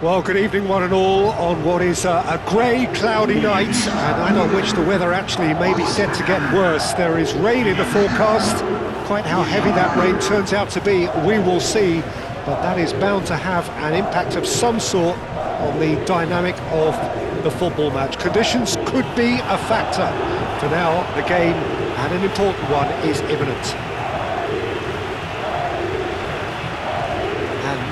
Well, good evening one and all on what is a grey, cloudy night, a night on which the weather actually may be set to get worse. There is rain in the forecast. Quite how heavy that rain turns out to be, we will see, but that is bound to have an impact of some sort on the dynamic of the football match. Conditions could be a factor. For now, the game, and an important one, is imminent.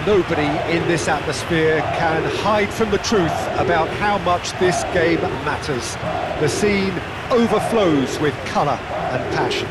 Nobody in this atmosphere can hide from the truth about how much this game matters. The scene overflows with colour and passion.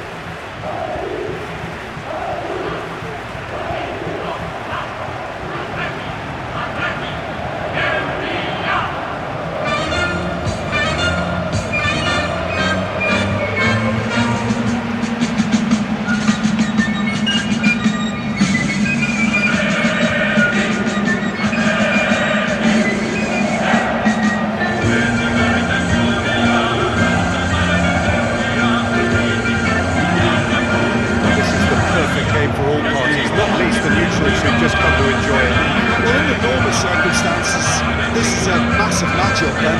Who've just come to enjoy it. Well, under normal circumstances, this is a massive matchup, and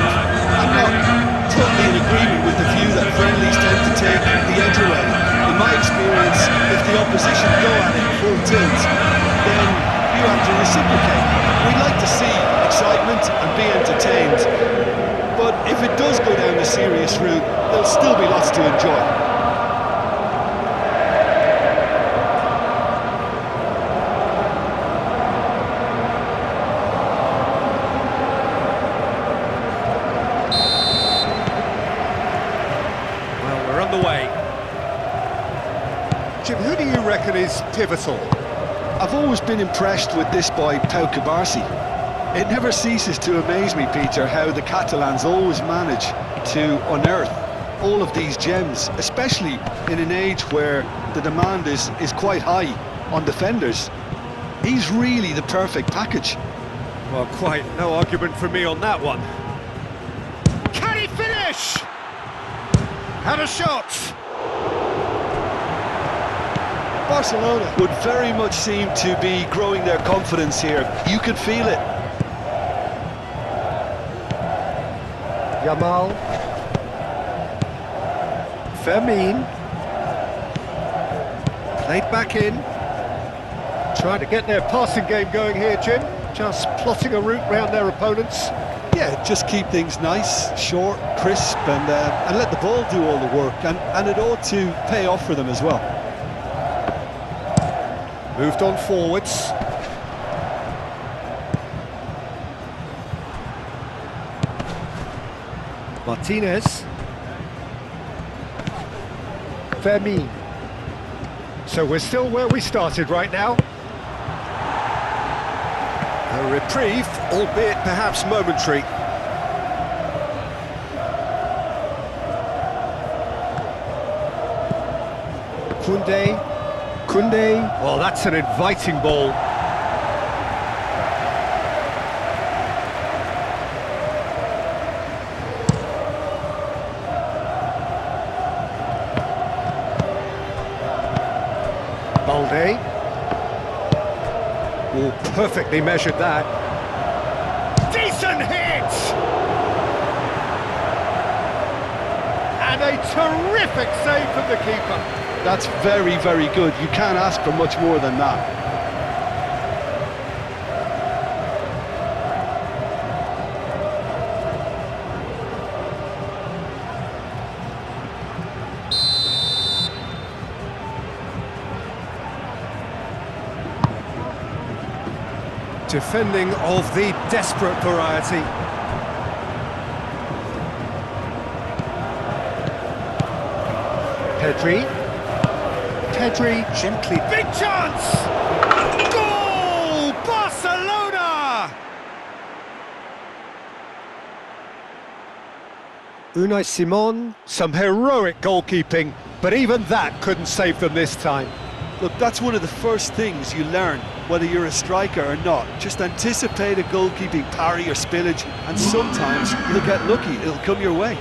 I'm not totally in agreement with the view that friendlies tend to take the edge away. In my experience, if the opposition go at it full tilt, then you have to reciprocate. We'd like to see excitement and be entertained, but if it does go down the serious route, there'll still be lots to enjoy. Jim, who do you reckon is pivotal? I've always been impressed with this boy, Pau Cubarsí. It never ceases to amaze me, Peter, how the Catalans always manage to unearth all of these gems, especially in an age where the demand is quite high on defenders. He's really the perfect package. Well, quite no argument from me on that one. Can he finish? Had a shot! Barcelona would very much seem to be growing their confidence here. You could feel it. Yamal. Fermin. Played back in. Trying to get their passing game going here, Jim. Just plotting a route round their opponents. Yeah, just keep things nice, short, crisp, and let the ball do all the work. And it ought to pay off for them as well. Moved on forwards. Martinez. Fermin. So we're still where we started right now. A reprieve, albeit perhaps momentary. Koundé. Well, that's an inviting ball. Balde. Oh, perfectly measured that. Decent hit! And a terrific save from the keeper. That's very, very good. You can't ask for much more than that. Defending of the desperate variety. Pedri, gently, big chance! Goal! Barcelona! Unai Simon, some heroic goalkeeping, but even that couldn't save them this time. Look, that's one of the first things you learn, whether you're a striker or not. Just anticipate a goalkeeping parry or spillage, and sometimes you'll get lucky, it'll come your way.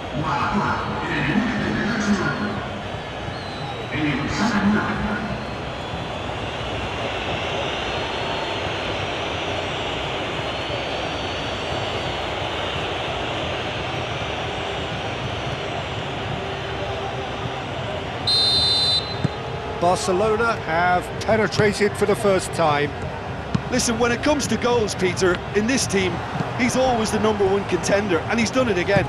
Barcelona have penetrated for the first time. Listen, when it comes to goals, Peter, in this team, he's always the #1 contender, and he's done it again.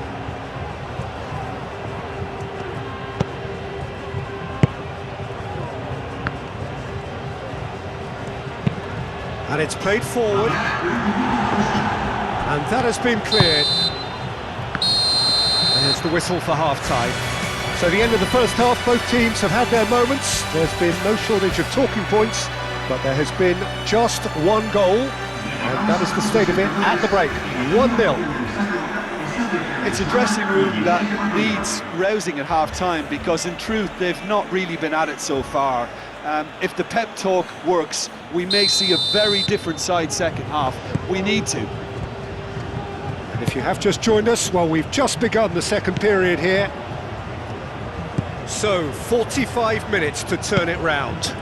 And it's played forward. And that has been cleared. There's the whistle for half-time. So the end of the first half, both teams have had their moments. There's been no shortage of talking points, but there has been just one goal, and that is the state of it at the break. 1-0. It's a dressing room that needs rousing at half-time, because in truth they've not really been at it so far. If the pep talk works, we may see a very different side second half. We need to. And if you have just joined us, well, we've just begun the second period here. So, 45 minutes to turn it round.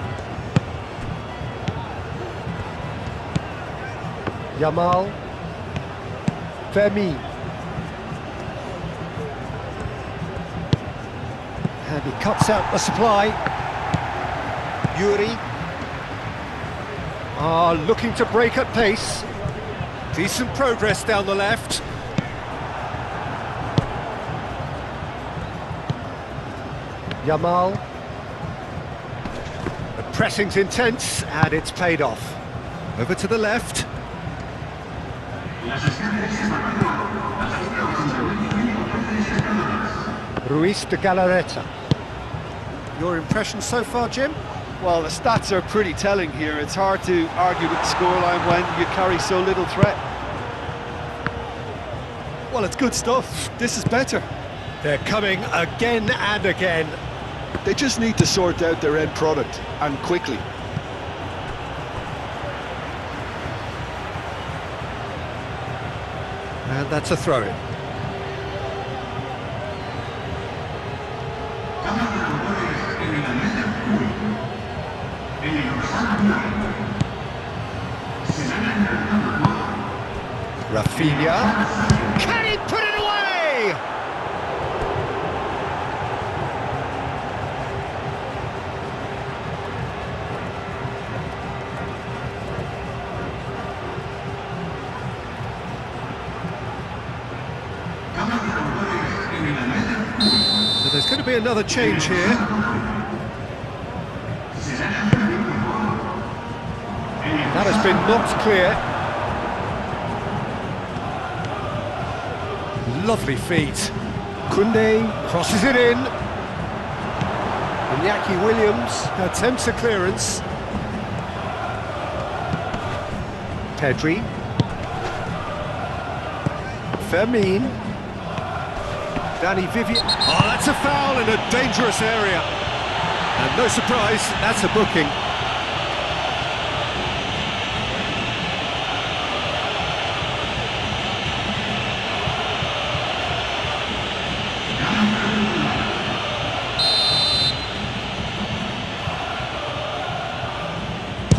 Yamal. Fermi. And he cuts out the supply. Yuri. Looking to break at pace. Decent progress down the left. Yamal. The pressing's intense, and it's paid off. Over to the left. Ruiz de Galarreta. Your impression so far, Jim? Well, the stats are pretty telling here. It's hard to argue with the scoreline when you carry so little threat. Well, it's good stuff. This is better. They're coming again and again. They just need to sort out their end product, and quickly. And that's a throw-in. Rafinha. Can he put it away? So there's going to be another change here. That has been knocked clear. Lovely feet. Koundé crosses it in. Iñaki Williams attempts a clearance. Pedri. Fermin. Danny Vivian. Oh, that's a foul in a dangerous area. And no surprise, that's a booking.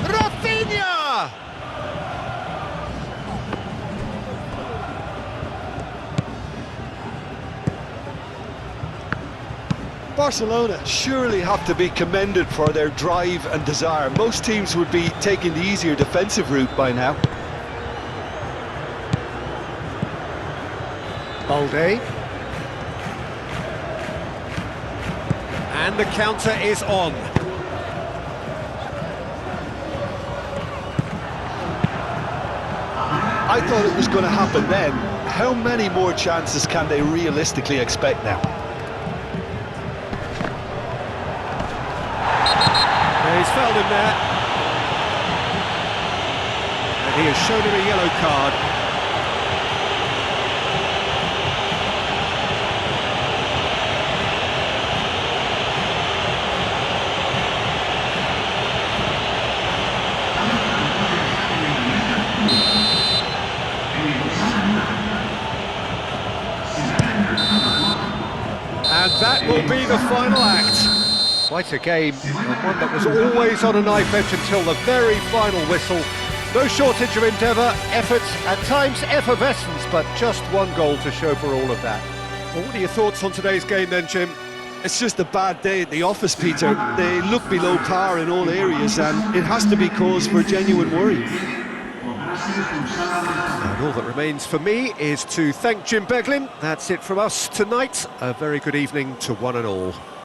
Rafinha! Barcelona surely have to be commended for their drive and desire. Most teams would be taking the easier defensive route by now. Balde. And the counter is on. I thought it was going to happen then. How many more chances can they realistically expect now? He's fouled him there. And he has shown him a yellow card. And that will be the final act. Quite a game, and one that was always on a knife edge until the very final whistle. No shortage of endeavour, effort, at times effervescence, but just one goal to show for all of that. Well, what are your thoughts on today's game then, Jim? It's just a bad day at the office, Peter. They look below par in all areas, and it has to be cause for genuine worry. And all that remains for me is to thank Jim Beglin. That's it from us tonight. A very good evening to one and all.